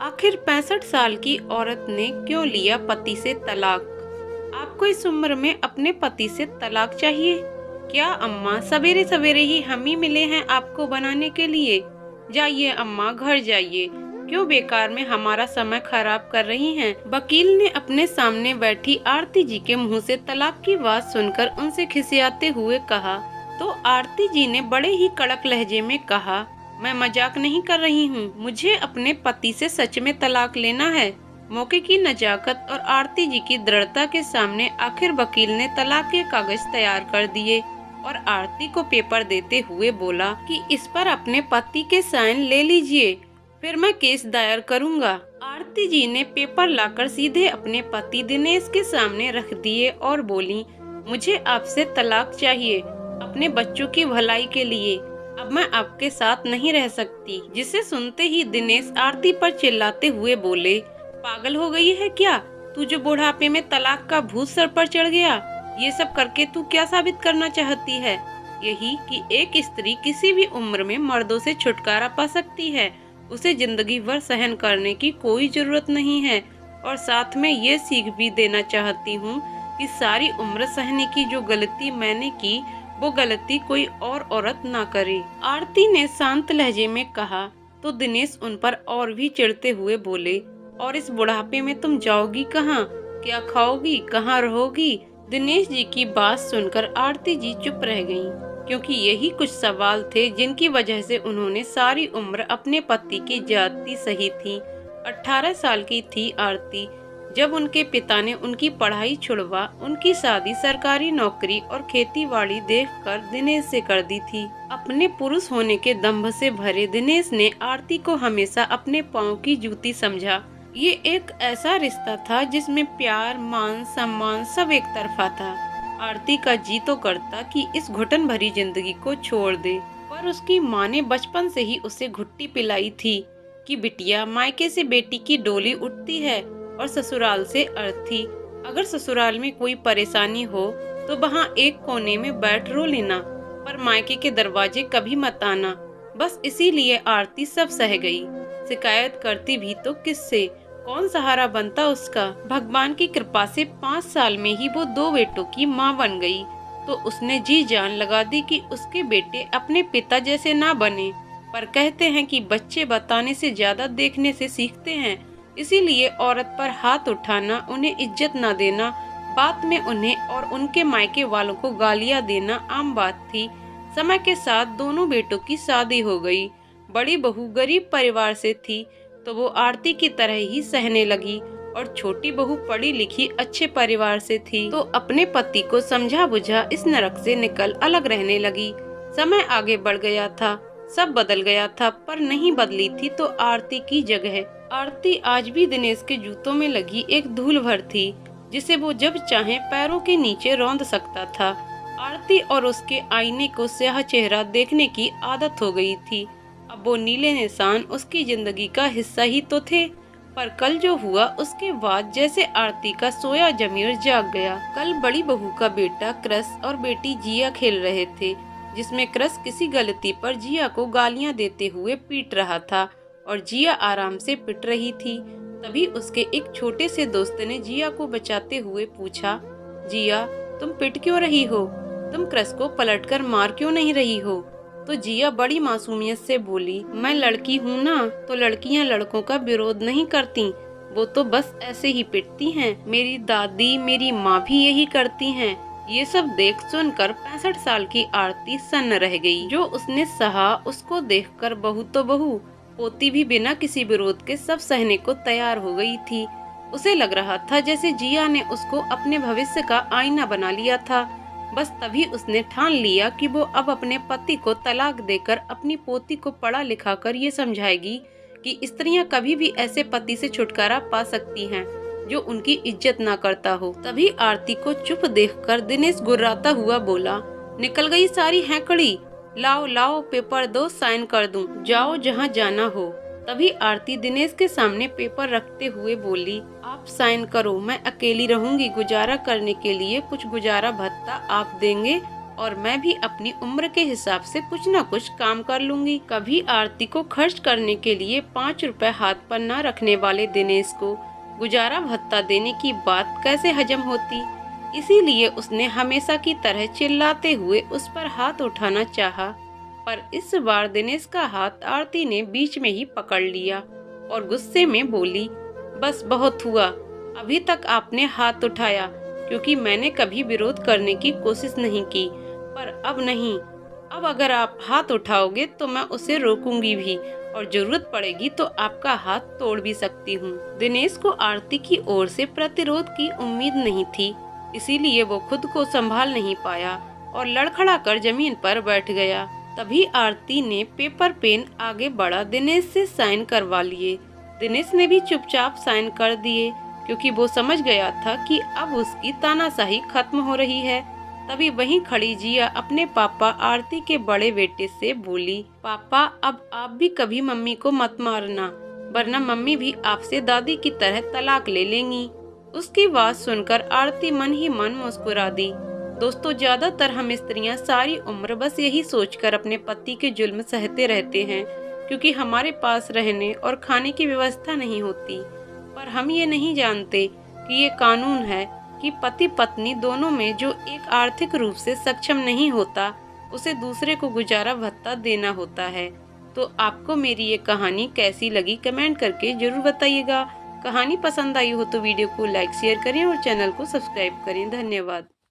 आखिर 65 साल की औरत ने क्यों लिया पति से तलाक? आपको इस उम्र में अपने पति से तलाक चाहिए? क्या अम्मा, सवेरे सवेरे ही हम ही मिले हैं आपको बनाने के लिए? जाइए अम्मा, घर जाइए। क्यों बेकार में हमारा समय खराब कर रही हैं? वकील ने अपने सामने बैठी आरती जी के मुंह से तलाक की बात सुनकर उनसे खिसियाते हुए कहा। तो आरती जी ने बड़े ही कड़क लहजे में कहा, मैं मजाक नहीं कर रही हूँ, मुझे अपने पति से सच में तलाक लेना है। मौके की नजाकत और आरती जी की दृढ़ता के सामने आखिर वकील ने तलाक के कागज तैयार कर दिए और आरती को पेपर देते हुए बोला कि इस पर अपने पति के साइन ले लीजिए, फिर मैं केस दायर करूंगा। आरती जी ने पेपर लाकर सीधे अपने पति दिनेश के सामने रख दिए और बोली, मुझे आपसे तलाक चाहिए अपने बच्चों की भलाई के लिए। अब मैं आपके साथ नहीं रह सकती। जिसे सुनते ही दिनेश आरती पर चिल्लाते हुए बोले, पागल हो गई है क्या? तू जो बुढ़ापे में तलाक का भूत सर पर चढ़ गया, ये सब करके तू क्या साबित करना चाहती है? यही कि एक स्त्री किसी भी उम्र में मर्दों से छुटकारा पा सकती है, उसे जिंदगी भर सहन करने की कोई जरूरत नहीं है। और साथ में ये सीख भी देना चाहती हूँ कि सारी उम्र सहने की जो गलती मैंने की, वो गलती कोई और औरत ना करे। आरती ने शांत लहजे में कहा तो दिनेश उन पर और भी चिढ़ते हुए बोले, और इस बुढ़ापे में तुम जाओगी कहाँ? क्या खाओगी, कहाँ रहोगी? दिनेश जी की बात सुनकर आरती जी चुप रह गईं, क्योंकि यही कुछ सवाल थे जिनकी वजह से उन्होंने सारी उम्र अपने पति की ज्यादती सही थी। 18 साल की थी आरती जब उनके पिता ने उनकी पढ़ाई छुड़वा उनकी शादी सरकारी नौकरी और खेतीबाड़ी देखकर दिनेश से कर दी थी। अपने पुरुष होने के दंभ से भरे दिनेश ने आरती को हमेशा अपने पांव की जूती समझा। ये एक ऐसा रिश्ता था जिसमें प्यार, मान, सम्मान सब एक तरफा था। आरती का जी तो करता कि इस घुटन भरी जिंदगी को छोड़ दे, पर उसकी माँ ने बचपन से ही उसे घुट्टी पिलाई थी कि बिटिया, मायके से बेटी की डोली उठती है और ससुराल से अर्थी। अगर ससुराल में कोई परेशानी हो तो वहाँ एक कोने में बैठ रो लेना, पर मायके के दरवाजे कभी मत आना। बस इसीलिए आरती सब सह गई। शिकायत करती भी तो किससे? कौन सहारा बनता उसका? भगवान की कृपा से 5 साल में ही वो 2 बेटों की माँ बन गई, तो उसने जी जान लगा दी कि उसके बेटे अपने पिता जैसे ना बने। पर कहते हैं कि बच्चे बताने से ज्यादा देखने से सीखते हैं, इसीलिए औरत पर हाथ उठाना, उन्हें इज्जत न देना, बात में उन्हें और उनके मायके वालों को गालियां देना आम बात थी। समय के साथ दोनों बेटों की शादी हो गई। बड़ी बहू गरीब परिवार से थी तो वो आरती की तरह ही सहने लगी, और छोटी बहू पढ़ी लिखी अच्छे परिवार से थी तो अपने पति को समझा बुझा इस नरक से निकल अलग रहने लगी। समय आगे बढ़ गया था, सब बदल गया था, पर नहीं बदली थी तो आरती की जगह। आरती आज भी दिनेश के जूतों में लगी एक धूल भर थी, जिसे वो जब चाहे पैरों के नीचे रौंद सकता था। आरती और उसके आईने को स्याह चेहरा देखने की आदत हो गई थी। अब वो नीले निशान उसकी जिंदगी का हिस्सा ही तो थे, पर कल जो हुआ उसके बाद जैसे आरती का सोया जमीर जाग गया। कल बड़ी बहू का बेटा क्रस और बेटी जिया खेल रहे थे, जिसमें क्रस किसी गलती पर जिया को गालियां देते हुए पीट रहा था और जिया आराम से पिट रही थी। तभी उसके एक छोटे से दोस्त ने जिया को बचाते हुए पूछा, जिया, तुम पिट क्यों रही हो? तुम क्रस को पलटकर मार क्यों नहीं रही हो? तो जिया बड़ी मासूमियत से बोली, मैं लड़की हूँ ना, तो लड़कियाँ लड़कों का विरोध नहीं करती, वो तो बस ऐसे ही पिटती हैं। मेरी दादी, मेरी माँ भी यही करती हैं। ये सब देख सुनकर 65 साल की आरती सन्न रह गई। जो उसने सहा उसको देखकर बहू तो बहू, पोती भी बिना किसी विरोध के सब सहने को तैयार हो गई थी। उसे लग रहा था जैसे जिया ने उसको अपने भविष्य का आईना बना लिया था। बस तभी उसने ठान लिया कि वो अब अपने पति को तलाक देकर अपनी पोती को पढ़ा लिखा कर ये समझाएगी कि स्त्रियां कभी भी ऐसे पति से छुटकारा पा सकती हैं जो उनकी इज्जत ना करता हो। तभी आरती को चुप देखकर दिनेश गुर्राता हुआ बोला, निकल गई सारी हैकड़ी, लाओ लाओ पेपर दो, साइन कर दूं, जाओ जहां जाना हो। तभी आरती दिनेश के सामने पेपर रखते हुए बोली, आप साइन करो, मैं अकेली रहूंगी, गुजारा करने के लिए कुछ गुजारा भत्ता आप देंगे और मैं भी अपनी उम्र के हिसाब से कुछ न कुछ काम कर लूंगी। कभी आरती को खर्च करने के लिए 5 रुपए हाथ पर न रखने वाले दिनेश को गुजारा भत्ता देने की बात कैसे हजम होती। इसीलिए उसने हमेशा की तरह चिल्लाते हुए उस पर हाथ उठाना चाहा, पर इस बार दिनेश का हाथ आरती ने बीच में ही पकड़ लिया और गुस्से में बोली, बस बहुत हुआ। अभी तक आपने हाथ उठाया क्योंकि मैंने कभी विरोध करने की कोशिश नहीं की, पर अब नहीं। अब अगर आप हाथ उठाओगे तो मैं उसे रोकूंगी भी और जरूरत पड़ेगी तो आपका हाथ तोड़ भी सकती हूँ। दिनेश को आरती की ओर से प्रतिरोध की उम्मीद नहीं थी, इसीलिए वो खुद को संभाल नहीं पाया और लड़खड़ा कर जमीन पर बैठ गया। तभी आरती ने पेपर पेन आगे बढ़ा दिनेश से साइन करवा लिए। दिनेश ने भी चुपचाप साइन कर दिए क्योंकि वो समझ गया था कि अब उसकी तानाशाही खत्म हो रही है। तभी वहीं खड़ी जिया अपने पापा आरती के बड़े बेटे से बोली, पापा अब आप भी कभी मम्मी को मत मारना, वरना मम्मी भी आपसे दादी की तरह तलाक ले लेंगी। उसकी बात सुनकर आरती मन ही मन मुस्कुरा दी। दोस्तों, ज्यादातर हम स्त्रियां सारी उम्र बस यही सोचकर अपने पति के जुल्म सहते रहते हैं क्योंकि हमारे पास रहने और खाने की व्यवस्था नहीं होती। पर हम ये नहीं जानते कि ये कानून है कि पति पत्नी दोनों में जो एक आर्थिक रूप से सक्षम नहीं होता उसे दूसरे को गुजारा भत्ता देना होता है। तो आपको मेरी ये कहानी कैसी लगी कमेंट करके जरूर बताइएगा। कहानी पसंद आई हो तो वीडियो को लाइक शेयर करें और चैनल को सब्सक्राइब करें। धन्यवाद।